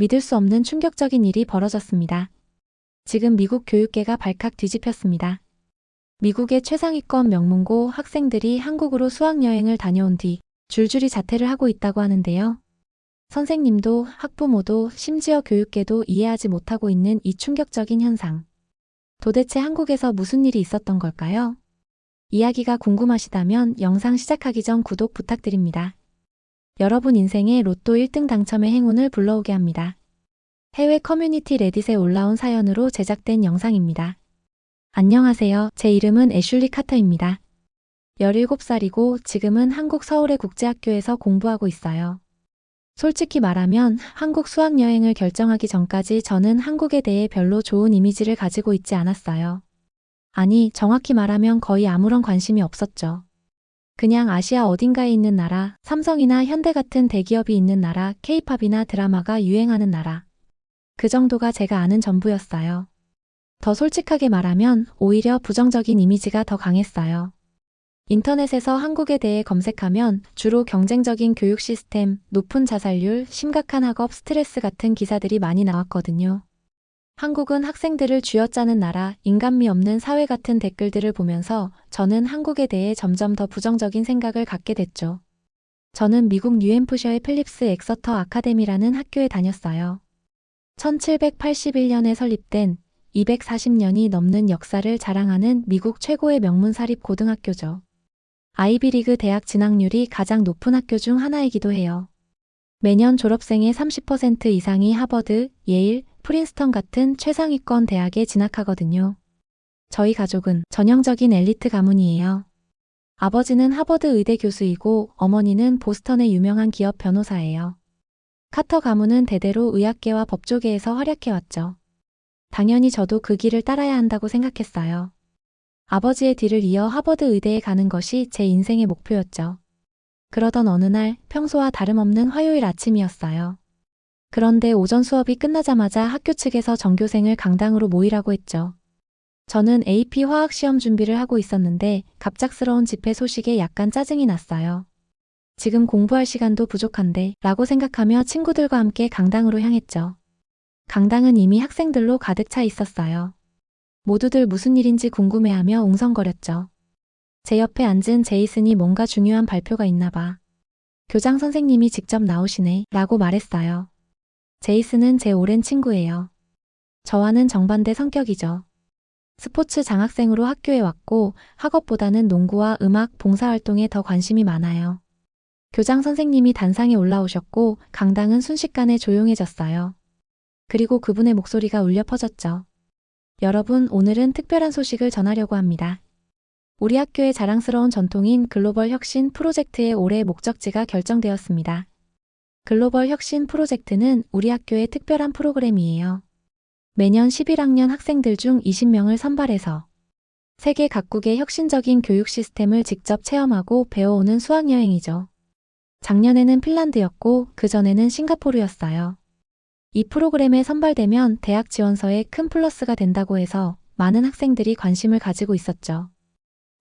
믿을 수 없는 충격적인 일이 벌어졌습니다. 지금 미국 교육계가 발칵 뒤집혔습니다. 미국의 최상위권 명문고 학생들이 한국으로 수학여행을 다녀온 뒤 줄줄이 자퇴를 하고 있다고 하는데요. 선생님도 학부모도 심지어 교육계도 이해하지 못하고 있는 이 충격적인 현상. 도대체 한국에서 무슨 일이 있었던 걸까요? 이야기가 궁금하시다면 영상 시작하기 전 구독 부탁드립니다. 여러분 인생의 로또 1등 당첨의 행운을 불러오게 합니다. 해외 커뮤니티 레딧에 올라온 사연으로 제작된 영상입니다. 안녕하세요. 제 이름은 애슐리 카터입니다. 17살이고 지금은 한국 서울의 국제학교에서 공부하고 있어요. 솔직히 말하면 한국 수학여행을 결정하기 전까지 저는 한국에 대해 별로 좋은 이미지를 가지고 있지 않았어요. 아니, 정확히 말하면 거의 아무런 관심이 없었죠. 그냥 아시아 어딘가에 있는 나라, 삼성이나 현대 같은 대기업이 있는 나라, K-팝이나 드라마가 유행하는 나라. 그 정도가 제가 아는 전부였어요. 더 솔직하게 말하면 오히려 부정적인 이미지가 더 강했어요. 인터넷에서 한국에 대해 검색하면 주로 경쟁적인 교육 시스템, 높은 자살률, 심각한 학업 스트레스 같은 기사들이 많이 나왔거든요. 한국은 학생들을 쥐어짜는 나라, 인간미 없는 사회 같은 댓글들을 보면서 저는 한국에 대해 점점 더 부정적인 생각을 갖게 됐죠. 저는 미국 뉴햄프셔의 필립스 엑서터 아카데미라는 학교에 다녔어요. 1781년에 설립된 240년이 넘는 역사를 자랑하는 미국 최고의 명문 사립 고등학교죠. 아이비리그 대학 진학률이 가장 높은 학교 중 하나이기도 해요. 매년 졸업생의 30% 이상이 하버드, 예일, 프린스턴 같은 최상위권 대학에 진학하거든요. 저희 가족은 전형적인 엘리트 가문이에요. 아버지는 하버드 의대 교수이고 어머니는 보스턴의 유명한 기업 변호사예요. 카터 가문은 대대로 의학계와 법조계에서 활약해왔죠. 당연히 저도 그 길을 따라야 한다고 생각했어요. 아버지의 뒤를 이어 하버드 의대에 가는 것이 제 인생의 목표였죠. 그러던 어느 날 평소와 다름없는 화요일 아침이었어요. 그런데 오전 수업이 끝나자마자 학교 측에서 전교생을 강당으로 모이라고 했죠. 저는 AP 화학 시험 준비를 하고 있었는데 갑작스러운 집회 소식에 약간 짜증이 났어요. 지금 공부할 시간도 부족한데 라고 생각하며 친구들과 함께 강당으로 향했죠. 강당은 이미 학생들로 가득 차 있었어요. 모두들 무슨 일인지 궁금해하며 웅성거렸죠. 제 옆에 앉은 제이슨이 뭔가 중요한 발표가 있나 봐. 교장 선생님이 직접 나오시네 라고 말했어요. 제이슨은 제 오랜 친구예요. 저와는 정반대 성격이죠. 스포츠 장학생으로 학교에 왔고 학업보다는 농구와 음악, 봉사활동에 더 관심이 많아요. 교장 선생님이 단상에 올라오셨고 강당은 순식간에 조용해졌어요. 그리고 그분의 목소리가 울려 퍼졌죠. 여러분, 오늘은 특별한 소식을 전하려고 합니다. 우리 학교의 자랑스러운 전통인 글로벌 혁신 프로젝트의 올해 목적지가 결정되었습니다. 글로벌 혁신 프로젝트는 우리 학교의 특별한 프로그램이에요. 매년 11학년 학생들 중 20명을 선발해서 세계 각국의 혁신적인 교육 시스템을 직접 체험하고 배워오는 수학여행이죠. 작년에는 핀란드였고 그전에는 싱가포르였어요. 이 프로그램에 선발되면 대학 지원서에 큰 플러스가 된다고 해서 많은 학생들이 관심을 가지고 있었죠.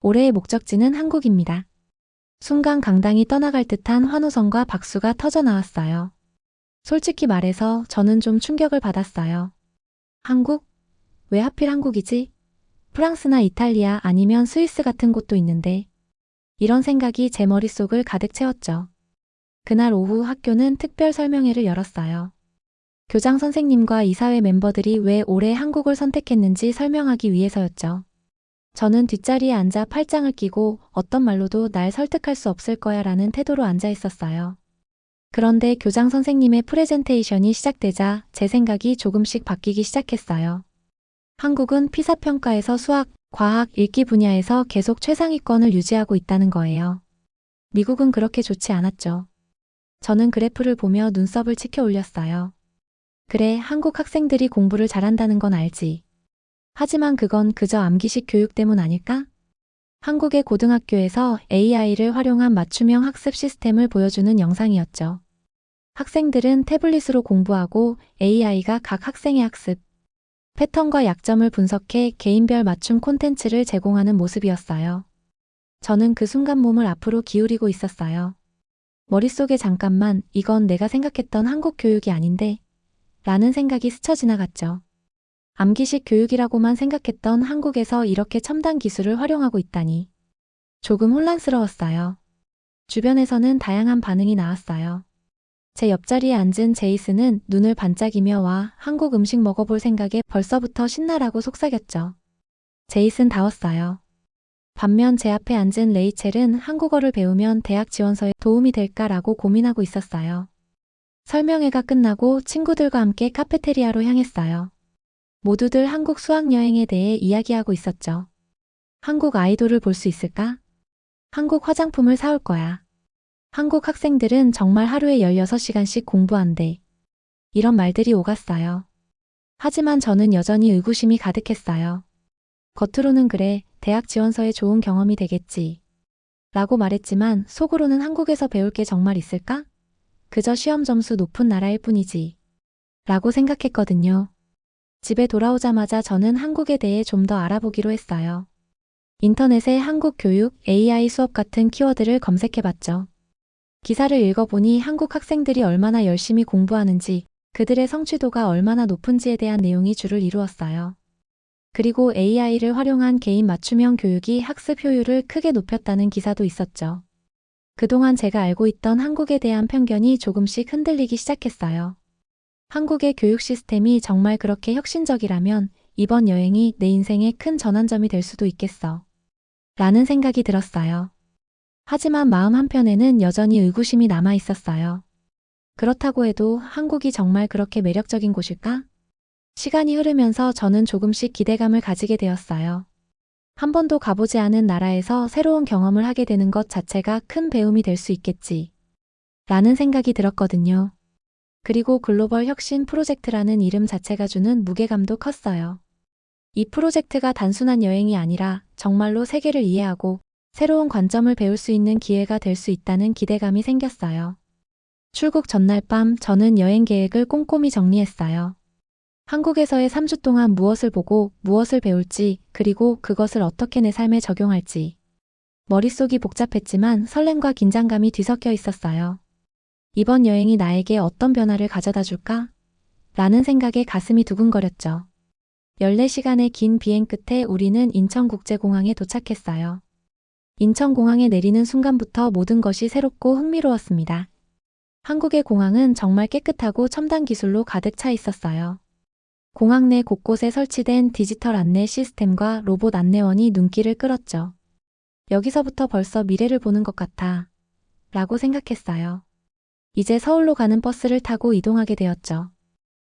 올해의 목적지는 한국입니다. 순간 강당이 떠나갈 듯한 환호성과 박수가 터져 나왔어요. 솔직히 말해서 저는 좀 충격을 받았어요. 한국? 왜 하필 한국이지? 프랑스나 이탈리아 아니면 스위스 같은 곳도 있는데. 이런 생각이 제 머릿속을 가득 채웠죠. 그날 오후 학교는 특별 설명회를 열었어요. 교장 선생님과 이사회 멤버들이 왜 올해 한국을 선택했는지 설명하기 위해서였죠. 저는 뒷자리에 앉아 팔짱을 끼고 어떤 말로도 날 설득할 수 없을 거야 라는 태도로 앉아 있었어요. 그런데 교장 선생님의 프레젠테이션이 시작되자 제 생각이 조금씩 바뀌기 시작했어요. 한국은 피사 평가에서 수학, 과학, 읽기 분야에서 계속 최상위권을 유지하고 있다는 거예요. 미국은 그렇게 좋지 않았죠. 저는 그래프를 보며 눈썹을 치켜 올렸어요. 그래, 한국 학생들이 공부를 잘한다는 건 알지. 하지만 그건 그저 암기식 교육 때문 아닐까? 한국의 고등학교에서 AI를 활용한 맞춤형 학습 시스템을 보여주는 영상이었죠. 학생들은 태블릿으로 공부하고 AI가 각 학생의 학습 패턴과 약점을 분석해 개인별 맞춤 콘텐츠를 제공하는 모습이었어요. 저는 그 순간 몸을 앞으로 기울이고 있었어요. 머릿속에 잠깐만 이건 내가 생각했던 한국 교육이 아닌데 라는 생각이 스쳐 지나갔죠. 암기식 교육이라고만 생각했던 한국에서 이렇게 첨단 기술을 활용하고 있다니. 조금 혼란스러웠어요. 주변에서는 다양한 반응이 나왔어요. 제 옆자리에 앉은 제이슨은 눈을 반짝이며 와 한국 음식 먹어볼 생각에 벌써부터 신나라고 속삭였죠. 제이슨다웠어요. 반면 제 앞에 앉은 레이첼은 한국어를 배우면 대학 지원서에 도움이 될까라고 고민하고 있었어요. 설명회가 끝나고 친구들과 함께 카페테리아로 향했어요. 모두들 한국 수학여행에 대해 이야기하고 있었죠. 한국 아이돌을 볼 수 있을까? 한국 화장품을 사올 거야. 한국 학생들은 정말 하루에 16시간씩 공부한대. 이런 말들이 오갔어요. 하지만 저는 여전히 의구심이 가득했어요. 겉으로는 그래, 대학 지원서에 좋은 경험이 되겠지. 라고 말했지만 속으로는 한국에서 배울 게 정말 있을까? 그저 시험 점수 높은 나라일 뿐이지. 라고 생각했거든요. 집에 돌아오자마자 저는 한국에 대해 좀 더 알아보기로 했어요. 인터넷에 한국 교육, AI 수업 같은 키워드를 검색해봤죠. 기사를 읽어보니 한국 학생들이 얼마나 열심히 공부하는지, 그들의 성취도가 얼마나 높은지에 대한 내용이 주를 이루었어요. 그리고 AI를 활용한 개인 맞춤형 교육이 학습 효율을 크게 높였다는 기사도 있었죠. 그동안 제가 알고 있던 한국에 대한 편견이 조금씩 흔들리기 시작했어요. 한국의 교육 시스템이 정말 그렇게 혁신적이라면 이번 여행이 내 인생의 큰 전환점이 될 수도 있겠어. 라는 생각이 들었어요. 하지만 마음 한편에는 여전히 의구심이 남아 있었어요. 그렇다고 해도 한국이 정말 그렇게 매력적인 곳일까? 시간이 흐르면서 저는 조금씩 기대감을 가지게 되었어요. 한 번도 가보지 않은 나라에서 새로운 경험을 하게 되는 것 자체가 큰 배움이 될 수 있겠지. 라는 생각이 들었거든요. 그리고 글로벌 혁신 프로젝트라는 이름 자체가 주는 무게감도 컸어요. 이 프로젝트가 단순한 여행이 아니라 정말로 세계를 이해하고 새로운 관점을 배울 수 있는 기회가 될 수 있다는 기대감이 생겼어요. 출국 전날 밤 저는 여행 계획을 꼼꼼히 정리했어요. 한국에서의 3주 동안 무엇을 보고 무엇을 배울지, 그리고 그것을 어떻게 내 삶에 적용할지. 머릿속이 복잡했지만 설렘과 긴장감이 뒤섞여 있었어요. 이번 여행이 나에게 어떤 변화를 가져다 줄까? 라는 생각에 가슴이 두근거렸죠. 14시간의 긴 비행 끝에 우리는 인천국제공항에 도착했어요. 인천공항에 내리는 순간부터 모든 것이 새롭고 흥미로웠습니다. 한국의 공항은 정말 깨끗하고 첨단 기술로 가득 차 있었어요. 공항 내 곳곳에 설치된 디지털 안내 시스템과 로봇 안내원이 눈길을 끌었죠. 여기서부터 벌써 미래를 보는 것 같아. 라고 생각했어요. 이제 서울로 가는 버스를 타고 이동하게 되었죠.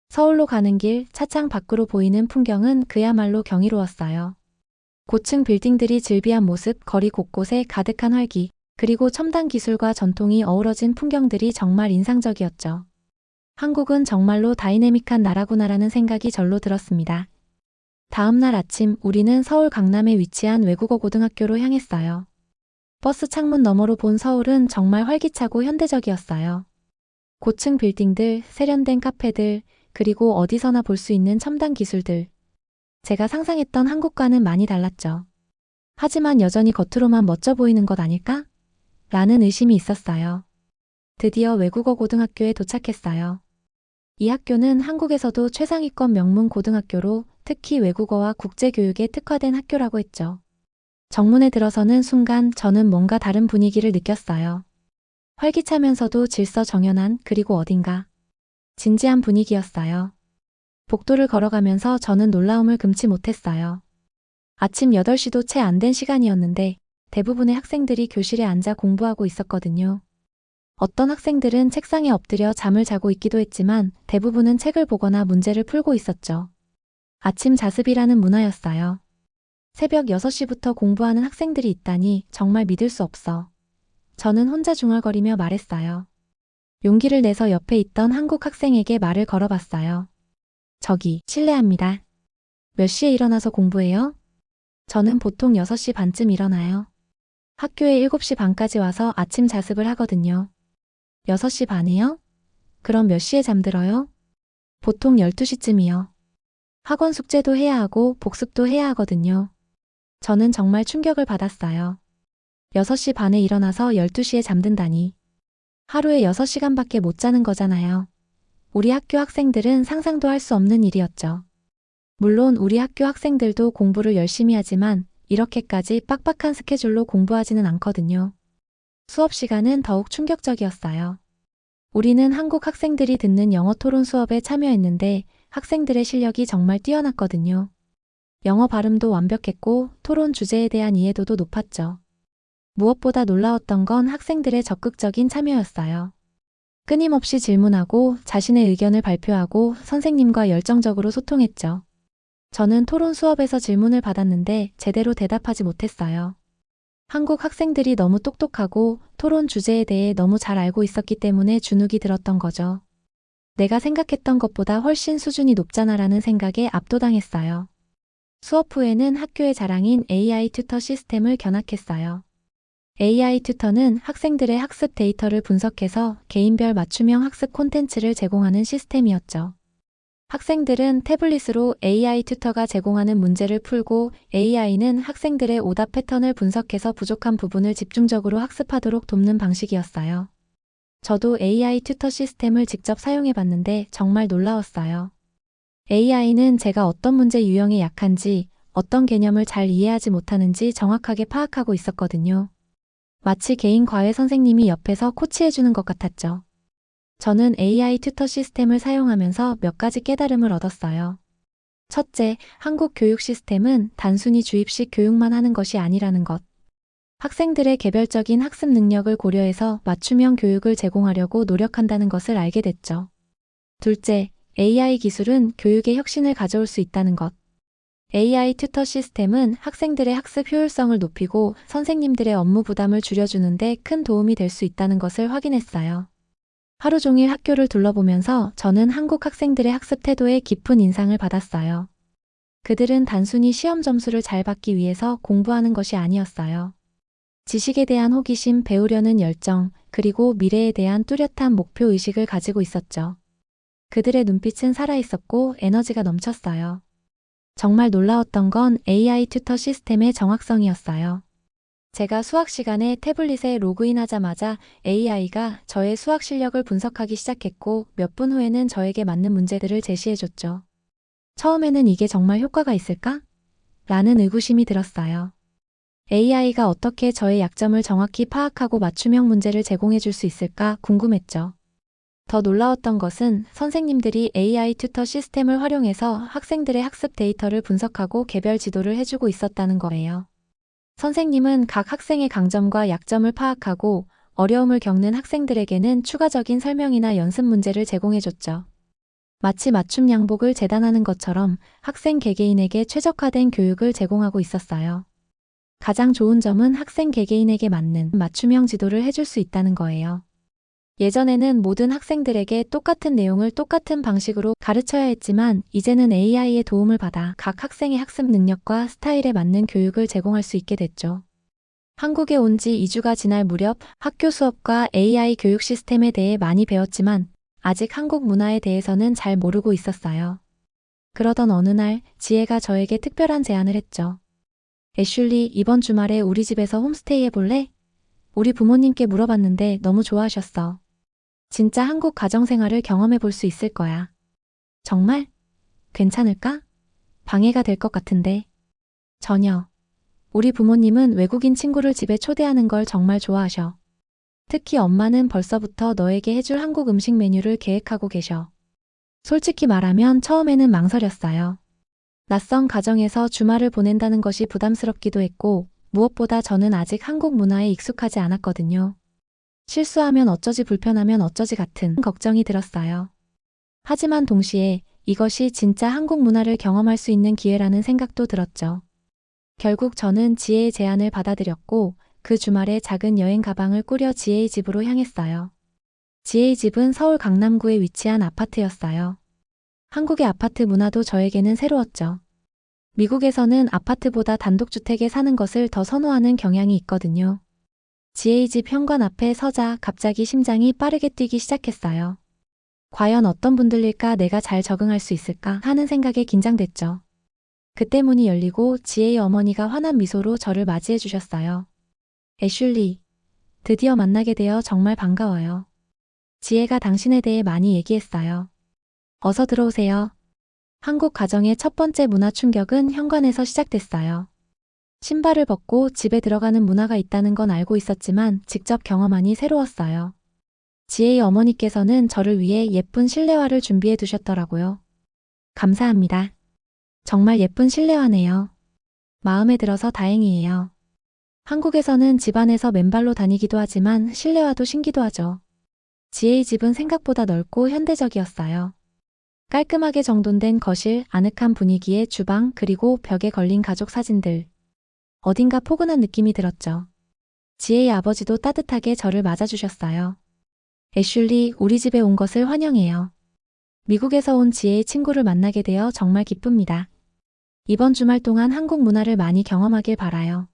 서울로 가는 길 차창 밖으로 보이는 풍경은 그야말로 경이로웠어요. 고층 빌딩들이 즐비한 모습, 거리 곳곳에 가득한 활기, 그리고 첨단 기술과 전통이 어우러진 풍경들이 정말 인상적이었죠. 한국은 정말로 다이내믹한 나라구나라는 생각이 절로 들었습니다. 다음 날 아침 우리는 서울 강남에 위치한 외국어 고등학교로 향했어요. 버스 창문 너머로 본 서울은 정말 활기차고 현대적이었어요. 고층 빌딩들, 세련된 카페들, 그리고 어디서나 볼 수 있는 첨단 기술들. 제가 상상했던 한국과는 많이 달랐죠. 하지만 여전히 겉으로만 멋져 보이는 것 아닐까? 라는 의심이 있었어요. 드디어 외국어 고등학교에 도착했어요. 이 학교는 한국에서도 최상위권 명문 고등학교로 특히 외국어와 국제교육에 특화된 학교라고 했죠. 정문에 들어서는 순간 저는 뭔가 다른 분위기를 느꼈어요. 활기차면서도 질서정연한, 그리고 어딘가 진지한 분위기였어요. 복도를 걸어가면서 저는 놀라움을 금치 못했어요. 아침 8시도 채 안 된 시간이었는데 대부분의 학생들이 교실에 앉아 공부하고 있었거든요. 어떤 학생들은 책상에 엎드려 잠을 자고 있기도 했지만 대부분은 책을 보거나 문제를 풀고 있었죠. 아침 자습이라는 문화였어요. 새벽 6시부터 공부하는 학생들이 있다니 정말 믿을 수 없어. 저는 혼자 중얼거리며 말했어요. 용기를 내서 옆에 있던 한국 학생에게 말을 걸어봤어요. 저기, 실례합니다. 몇 시에 일어나서 공부해요? 저는 보통 6시 반쯤 일어나요. 학교에 7시 반까지 와서 아침 자습을 하거든요. 6시 반에요? 그럼 몇 시에 잠들어요? 보통 12시쯤이요. 학원 숙제도 해야 하고 복습도 해야 하거든요. 저는 정말 충격을 받았어요. 6시 반에 일어나서 12시에 잠든다니. 하루에 6시간밖에 못 자는 거잖아요. 우리 학교 학생들은 상상도 할 수 없는 일이었죠. 물론 우리 학교 학생들도 공부를 열심히 하지만 이렇게까지 빡빡한 스케줄로 공부하지는 않거든요. 수업 시간은 더욱 충격적이었어요. 우리는 한국 학생들이 듣는 영어 토론 수업에 참여했는데 학생들의 실력이 정말 뛰어났거든요. 영어 발음도 완벽했고 토론 주제에 대한 이해도도 높았죠. 무엇보다 놀라웠던 건 학생들의 적극적인 참여였어요. 끊임없이 질문하고 자신의 의견을 발표하고 선생님과 열정적으로 소통했죠. 저는 토론 수업에서 질문을 받았는데 제대로 대답하지 못했어요. 한국 학생들이 너무 똑똑하고 토론 주제에 대해 너무 잘 알고 있었기 때문에 주눅이 들었던 거죠. 내가 생각했던 것보다 훨씬 수준이 높잖아라는 생각에 압도당했어요. 수업 후에는 학교의 자랑인 AI 튜터 시스템을 견학했어요. AI 튜터는 학생들의 학습 데이터를 분석해서 개인별 맞춤형 학습 콘텐츠를 제공하는 시스템이었죠. 학생들은 태블릿으로 AI 튜터가 제공하는 문제를 풀고 AI는 학생들의 오답 패턴을 분석해서 부족한 부분을 집중적으로 학습하도록 돕는 방식이었어요. 저도 AI 튜터 시스템을 직접 사용해 봤는데 정말 놀라웠어요. AI는 제가 어떤 문제 유형에 약한지, 어떤 개념을 잘 이해하지 못하는지 정확하게 파악하고 있었거든요. 마치 개인 과외 선생님이 옆에서 코치해주는 것 같았죠. 저는 AI 튜터 시스템을 사용하면서 몇 가지 깨달음을 얻었어요. 첫째, 한국 교육 시스템은 단순히 주입식 교육만 하는 것이 아니라는 것. 학생들의 개별적인 학습 능력을 고려해서 맞춤형 교육을 제공하려고 노력한다는 것을 알게 됐죠. 둘째, AI 기술은 교육의 혁신을 가져올 수 있다는 것. AI 튜터 시스템은 학생들의 학습 효율성을 높이고 선생님들의 업무 부담을 줄여주는데 큰 도움이 될 수 있다는 것을 확인했어요. 하루 종일 학교를 둘러보면서 저는 한국 학생들의 학습 태도에 깊은 인상을 받았어요. 그들은 단순히 시험 점수를 잘 받기 위해서 공부하는 것이 아니었어요. 지식에 대한 호기심, 배우려는 열정, 그리고 미래에 대한 뚜렷한 목표 의식을 가지고 있었죠. 그들의 눈빛은 살아있었고 에너지가 넘쳤어요. 정말 놀라웠던 건 AI 튜터 시스템의 정확성이었어요. 제가 수학 시간에 태블릿에 로그인하자마자 AI가 저의 수학 실력을 분석하기 시작했고 몇 분 후에는 저에게 맞는 문제들을 제시해줬죠. 처음에는 이게 정말 효과가 있을까? 라는 의구심이 들었어요. AI가 어떻게 저의 약점을 정확히 파악하고 맞춤형 문제를 제공해줄 수 있을까 궁금했죠. 더 놀라웠던 것은 선생님들이 AI 튜터 시스템을 활용해서 학생들의 학습 데이터를 분석하고 개별 지도를 해주고 있었다는 거예요. 선생님은 각 학생의 강점과 약점을 파악하고 어려움을 겪는 학생들에게는 추가적인 설명이나 연습 문제를 제공해줬죠. 마치 맞춤 양복을 재단하는 것처럼 학생 개개인에게 최적화된 교육을 제공하고 있었어요. 가장 좋은 점은 학생 개개인에게 맞는 맞춤형 지도를 해줄 수 있다는 거예요. 예전에는 모든 학생들에게 똑같은 내용을 똑같은 방식으로 가르쳐야 했지만 이제는 AI의 도움을 받아 각 학생의 학습 능력과 스타일에 맞는 교육을 제공할 수 있게 됐죠. 한국에 온 지 2주가 지날 무렵 학교 수업과 AI 교육 시스템에 대해 많이 배웠지만 아직 한국 문화에 대해서는 잘 모르고 있었어요. 그러던 어느 날 지혜가 저에게 특별한 제안을 했죠. 애슐리, 이번 주말에 우리 집에서 홈스테이 해볼래? 우리 부모님께 물어봤는데 너무 좋아하셨어. 진짜 한국 가정생활을 경험해 볼 수 있을 거야. 정말? 괜찮을까? 방해가 될 것 같은데. 전혀. 우리 부모님은 외국인 친구를 집에 초대하는 걸 정말 좋아하셔. 특히 엄마는 벌써부터 너에게 해줄 한국 음식 메뉴를 계획하고 계셔. 솔직히 말하면 처음에는 망설였어요. 낯선 가정에서 주말을 보낸다는 것이 부담스럽기도 했고 무엇보다 저는 아직 한국 문화에 익숙하지 않았거든요. 실수하면 어쩌지 불편하면 어쩌지 같은 걱정이 들었어요. 하지만 동시에 이것이 진짜 한국 문화를 경험할 수 있는 기회라는 생각도 들었죠. 결국 저는 지혜의 제안을 받아들였고 그 주말에 작은 여행 가방을 꾸려 지혜의 집으로 향했어요. 지혜의 집은 서울 강남구에 위치한 아파트였어요. 한국의 아파트 문화도 저에게는 새로웠죠. 미국에서는 아파트보다 단독주택에 사는 것을 더 선호하는 경향이 있거든요. 지혜의 집 현관 앞에 서자 갑자기 심장이 빠르게 뛰기 시작했어요. 과연 어떤 분들일까 내가 잘 적응할 수 있을까 하는 생각에 긴장됐죠. 그때 문이 열리고 지혜의 어머니가 환한 미소로 저를 맞이해 주셨어요. 애슐리, 드디어 만나게 되어 정말 반가워요. 지혜가 당신에 대해 많이 얘기했어요. 어서 들어오세요. 한국 가정의 첫 번째 문화 충격은 현관에서 시작됐어요. 신발을 벗고 집에 들어가는 문화가 있다는 건 알고 있었지만 직접 경험하니 새로웠어요. 지혜의 어머니께서는 저를 위해 예쁜 실내화를 준비해 두셨더라고요. 감사합니다. 정말 예쁜 실내화네요. 마음에 들어서 다행이에요. 한국에서는 집안에서 맨발로 다니기도 하지만 실내화도 신기도 하죠. 지혜의 집은 생각보다 넓고 현대적이었어요. 깔끔하게 정돈된 거실, 아늑한 분위기의 주방, 그리고 벽에 걸린 가족 사진들. 어딘가 포근한 느낌이 들었죠. 지혜의 아버지도 따뜻하게 저를 맞아주셨어요. 애슐리, 우리 집에 온 것을 환영해요. 미국에서 온 지혜의 친구를 만나게 되어 정말 기쁩니다. 이번 주말 동안 한국 문화를 많이 경험하길 바라요.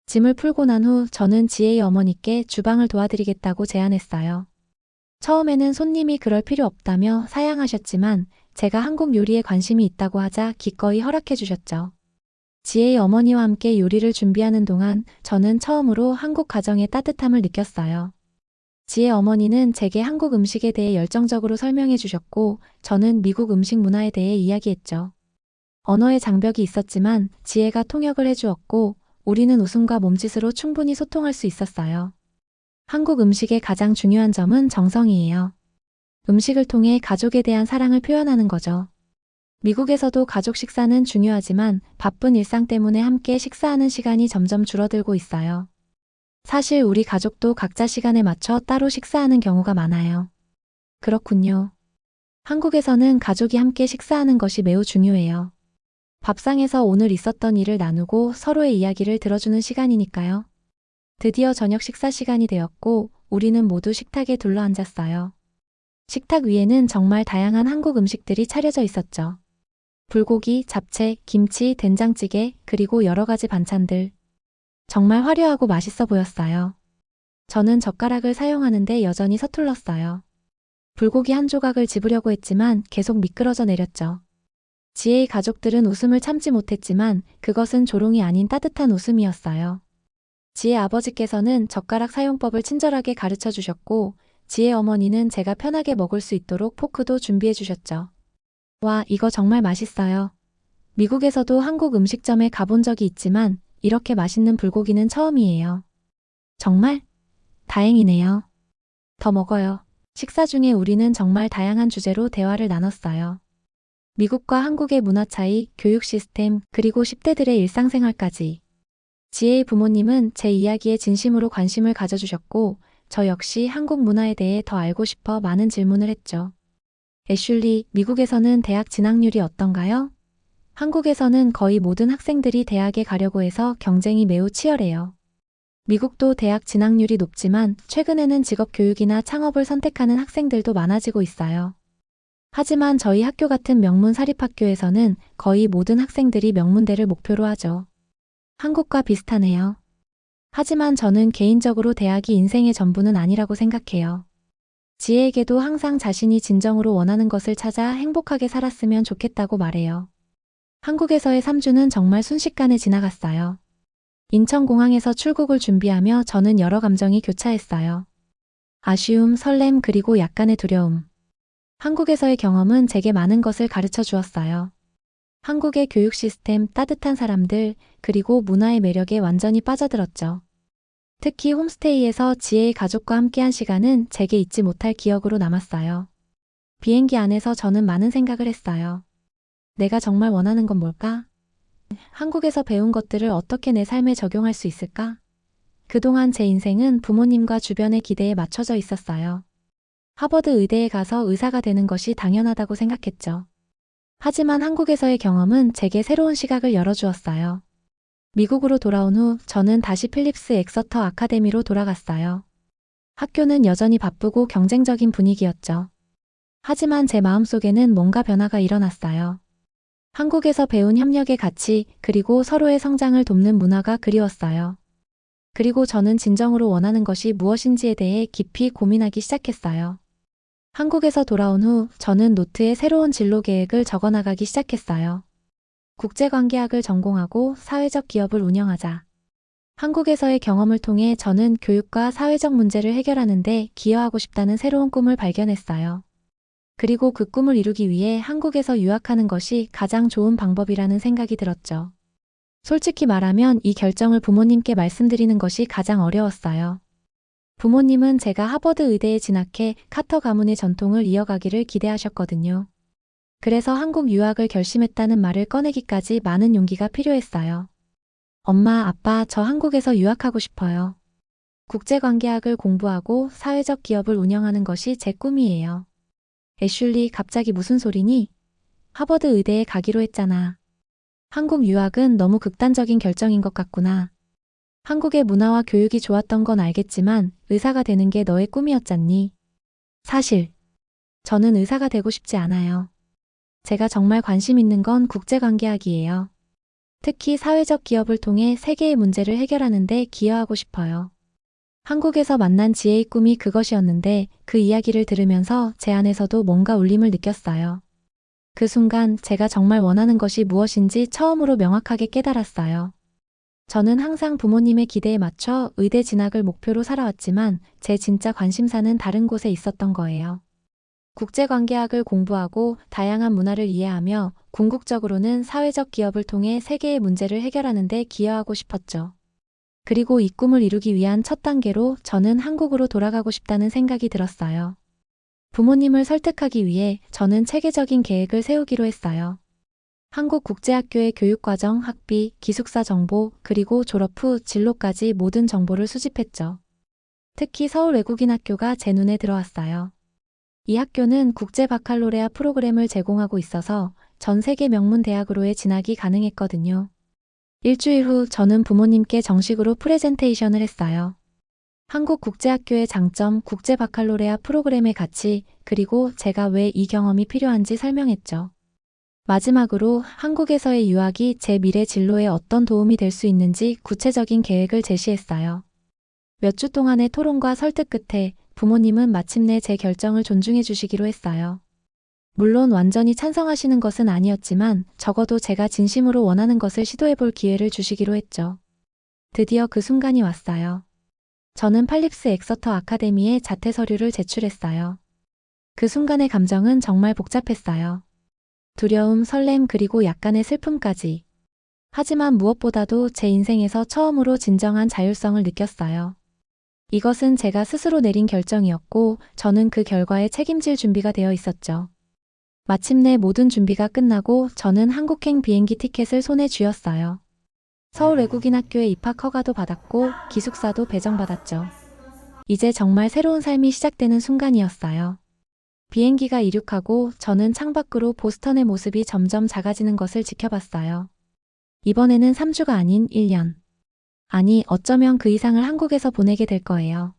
짐을 풀고 난 후 저는 지혜의 어머니께 주방을 도와드리겠다고 제안했어요. 처음에는 손님이 그럴 필요 없다며 사양하셨지만 제가 한국 요리에 관심이 있다고 하자 기꺼이 허락해 주셨죠. 지혜의 어머니와 함께 요리를 준비하는 동안 저는 처음으로 한국 가정의 따뜻함을 느꼈어요. 지혜 어머니는 제게 한국 음식에 대해 열정적으로 설명해 주셨고 저는 미국 음식 문화에 대해 이야기했죠. 언어의 장벽이 있었지만 지혜가 통역을 해주었고 우리는 웃음과 몸짓으로 충분히 소통할 수 있었어요. 한국 음식의 가장 중요한 점은 정성이에요. 음식을 통해 가족에 대한 사랑을 표현하는 거죠. 미국에서도 가족 식사는 중요하지만 바쁜 일상 때문에 함께 식사하는 시간이 점점 줄어들고 있어요. 사실 우리 가족도 각자 시간에 맞춰 따로 식사하는 경우가 많아요. 그렇군요. 한국에서는 가족이 함께 식사하는 것이 매우 중요해요. 밥상에서 오늘 있었던 일을 나누고 서로의 이야기를 들어주는 시간이니까요. 드디어 저녁 식사 시간이 되었고 우리는 모두 식탁에 둘러앉았어요. 식탁 위에는 정말 다양한 한국 음식들이 차려져 있었죠. 불고기, 잡채, 김치, 된장찌개, 그리고 여러 가지 반찬들. 정말 화려하고 맛있어 보였어요. 저는 젓가락을 사용하는데 여전히 서툴렀어요. 불고기 한 조각을 집으려고 했지만 계속 미끄러져 내렸죠. 지혜의 가족들은 웃음을 참지 못했지만 그것은 조롱이 아닌 따뜻한 웃음이었어요. 지혜 아버지께서는 젓가락 사용법을 친절하게 가르쳐 주셨고 지혜 어머니는 제가 편하게 먹을 수 있도록 포크도 준비해 주셨죠. 와, 이거 정말 맛있어요. 미국에서도 한국 음식점에 가본 적이 있지만 이렇게 맛있는 불고기는 처음이에요. 정말? 다행이네요. 더 먹어요. 식사 중에 우리는 정말 다양한 주제로 대화를 나눴어요. 미국과 한국의 문화 차이, 교육 시스템, 그리고 10대들의 일상생활까지. 지혜의 부모님은 제 이야기에 진심으로 관심을 가져주셨고 저 역시 한국 문화에 대해 더 알고 싶어 많은 질문을 했죠. 애슐리, 미국에서는 대학 진학률이 어떤가요? 한국에서는 거의 모든 학생들이 대학에 가려고 해서 경쟁이 매우 치열해요. 미국도 대학 진학률이 높지만 최근에는 직업교육이나 창업을 선택하는 학생들도 많아지고 있어요. 하지만 저희 학교 같은 명문 사립학교에서는 거의 모든 학생들이 명문대를 목표로 하죠. 한국과 비슷하네요. 하지만 저는 개인적으로 대학이 인생의 전부는 아니라고 생각해요. 지혜에게도 항상 자신이 진정으로 원하는 것을 찾아 행복하게 살았으면 좋겠다고 말해요. 한국에서의 3주는 정말 순식간에 지나갔어요. 인천공항에서 출국을 준비하며 저는 여러 감정이 교차했어요. 아쉬움, 설렘, 그리고 약간의 두려움. 한국에서의 경험은 제게 많은 것을 가르쳐 주었어요. 한국의 교육 시스템, 따뜻한 사람들, 그리고 문화의 매력에 완전히 빠져들었죠. 특히 홈스테이에서 지혜의 가족과 함께한 시간은 제게 잊지 못할 기억으로 남았어요. 비행기 안에서 저는 많은 생각을 했어요. 내가 정말 원하는 건 뭘까? 한국에서 배운 것들을 어떻게 내 삶에 적용할 수 있을까? 그동안 제 인생은 부모님과 주변의 기대에 맞춰져 있었어요. 하버드 의대에 가서 의사가 되는 것이 당연하다고 생각했죠. 하지만 한국에서의 경험은 제게 새로운 시각을 열어주었어요. 미국으로 돌아온 후 저는 다시 필립스 엑서터 아카데미로 돌아갔어요. 학교는 여전히 바쁘고 경쟁적인 분위기였죠. 하지만 제 마음속에는 뭔가 변화가 일어났어요. 한국에서 배운 협력의 가치, 그리고 서로의 성장을 돕는 문화가 그리웠어요. 그리고 저는 진정으로 원하는 것이 무엇인지에 대해 깊이 고민하기 시작했어요. 한국에서 돌아온 후 저는 노트에 새로운 진로 계획을 적어나가기 시작했어요. 국제관계학을 전공하고 사회적 기업을 운영하자. 한국에서의 경험을 통해 저는 교육과 사회적 문제를 해결하는 데 기여하고 싶다는 새로운 꿈을 발견했어요. 그리고 그 꿈을 이루기 위해 한국에서 유학하는 것이 가장 좋은 방법이라는 생각이 들었죠. 솔직히 말하면 이 결정을 부모님께 말씀드리는 것이 가장 어려웠어요. 부모님은 제가 하버드 의대에 진학해 카터 가문의 전통을 이어가기를 기대하셨거든요. 그래서 한국 유학을 결심했다는 말을 꺼내기까지 많은 용기가 필요했어요. 엄마, 아빠, 저 한국에서 유학하고 싶어요. 국제관계학을 공부하고 사회적 기업을 운영하는 것이 제 꿈이에요. 애슐리, 갑자기 무슨 소리니? 하버드 의대에 가기로 했잖아. 한국 유학은 너무 극단적인 결정인 것 같구나. 한국의 문화와 교육이 좋았던 건 알겠지만 의사가 되는 게 너의 꿈이었잖니. 사실 저는 의사가 되고 싶지 않아요. 제가 정말 관심 있는 건 국제관계학이에요. 특히 사회적 기업을 통해 세계의 문제를 해결하는 데 기여하고 싶어요. 한국에서 만난 지혜의 꿈이 그것이었는데 그 이야기를 들으면서 제 안에서도 뭔가 울림을 느꼈어요. 그 순간 제가 정말 원하는 것이 무엇인지 처음으로 명확하게 깨달았어요. 저는 항상 부모님의 기대에 맞춰 의대 진학을 목표로 살아왔지만 제 진짜 관심사는 다른 곳에 있었던 거예요. 국제관계학을 공부하고 다양한 문화를 이해하며 궁극적으로는 사회적 기업을 통해 세계의 문제를 해결하는 데 기여하고 싶었죠. 그리고 이 꿈을 이루기 위한 첫 단계로 저는 한국으로 돌아가고 싶다는 생각이 들었어요. 부모님을 설득하기 위해 저는 체계적인 계획을 세우기로 했어요. 한국국제학교의 교육과정, 학비, 기숙사 정보, 그리고 졸업 후 진로까지 모든 정보를 수집했죠. 특히 서울 외국인 학교가 제 눈에 들어왔어요. 이 학교는 국제 바칼로레아 프로그램을 제공하고 있어서 전 세계 명문 대학으로의 진학이 가능했거든요. 일주일 후 저는 부모님께 정식으로 프레젠테이션을 했어요. 한국국제학교의 장점, 국제 바칼로레아 프로그램의 가치, 그리고 제가 왜 이 경험이 필요한지 설명했죠. 마지막으로 한국에서의 유학이 제 미래 진로에 어떤 도움이 될 수 있는지 구체적인 계획을 제시했어요. 몇 주 동안의 토론과 설득 끝에 부모님은 마침내 제 결정을 존중해 주시기로 했어요. 물론 완전히 찬성하시는 것은 아니었지만 적어도 제가 진심으로 원하는 것을 시도해 볼 기회를 주시기로 했죠. 드디어 그 순간이 왔어요. 저는 팔립스 엑서터 아카데미에 자퇴 서류를 제출했어요. 그 순간의 감정은 정말 복잡했어요. 두려움, 설렘, 그리고 약간의 슬픔까지. 하지만 무엇보다도 제 인생에서 처음으로 진정한 자율성을 느꼈어요. 이것은 제가 스스로 내린 결정이었고 저는 그 결과에 책임질 준비가 되어 있었죠. 마침내 모든 준비가 끝나고 저는 한국행 비행기 티켓을 손에 쥐었어요. 서울 외국인 학교에 입학 허가도 받았고 기숙사도 배정받았죠. 이제 정말 새로운 삶이 시작되는 순간이었어요. 비행기가 이륙하고 저는 창밖으로 보스턴의 모습이 점점 작아지는 것을 지켜봤어요. 이번에는 3주가 아닌 1년. 아니, 어쩌면 그 이상을 한국에서 보내게 될 거예요.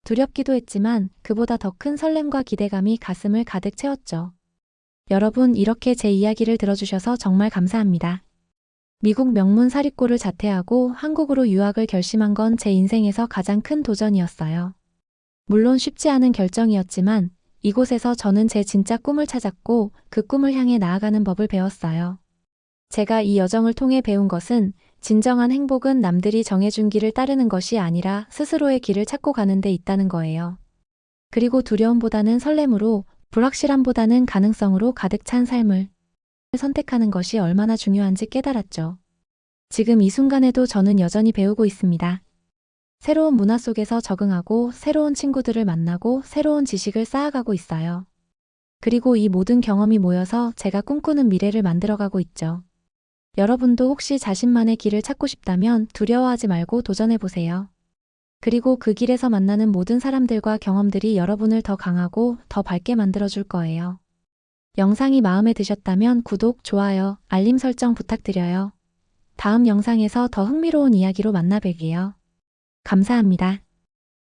두렵기도 했지만 그보다 더 큰 설렘과 기대감이 가슴을 가득 채웠죠. 여러분, 이렇게 제 이야기를 들어주셔서 정말 감사합니다. 미국 명문 사립고를 자퇴하고 한국으로 유학을 결심한 건 제 인생에서 가장 큰 도전이었어요. 물론 쉽지 않은 결정이었지만 이곳에서 저는 제 진짜 꿈을 찾았고 그 꿈을 향해 나아가는 법을 배웠어요. 제가 이 여정을 통해 배운 것은 진정한 행복은 남들이 정해준 길을 따르는 것이 아니라 스스로의 길을 찾고 가는 데 있다는 거예요. 그리고 두려움보다는 설렘으로, 불확실함보다는 가능성으로 가득 찬 삶을 선택하는 것이 얼마나 중요한지 깨달았죠. 지금 이 순간에도 저는 여전히 배우고 있습니다. 새로운 문화 속에서 적응하고 새로운 친구들을 만나고 새로운 지식을 쌓아가고 있어요. 그리고 이 모든 경험이 모여서 제가 꿈꾸는 미래를 만들어가고 있죠. 여러분도 혹시 자신만의 길을 찾고 싶다면 두려워하지 말고 도전해보세요. 그리고 그 길에서 만나는 모든 사람들과 경험들이 여러분을 더 강하고 더 밝게 만들어줄 거예요. 영상이 마음에 드셨다면 구독, 좋아요, 알림 설정 부탁드려요. 다음 영상에서 더 흥미로운 이야기로 만나 뵐게요. 감사합니다.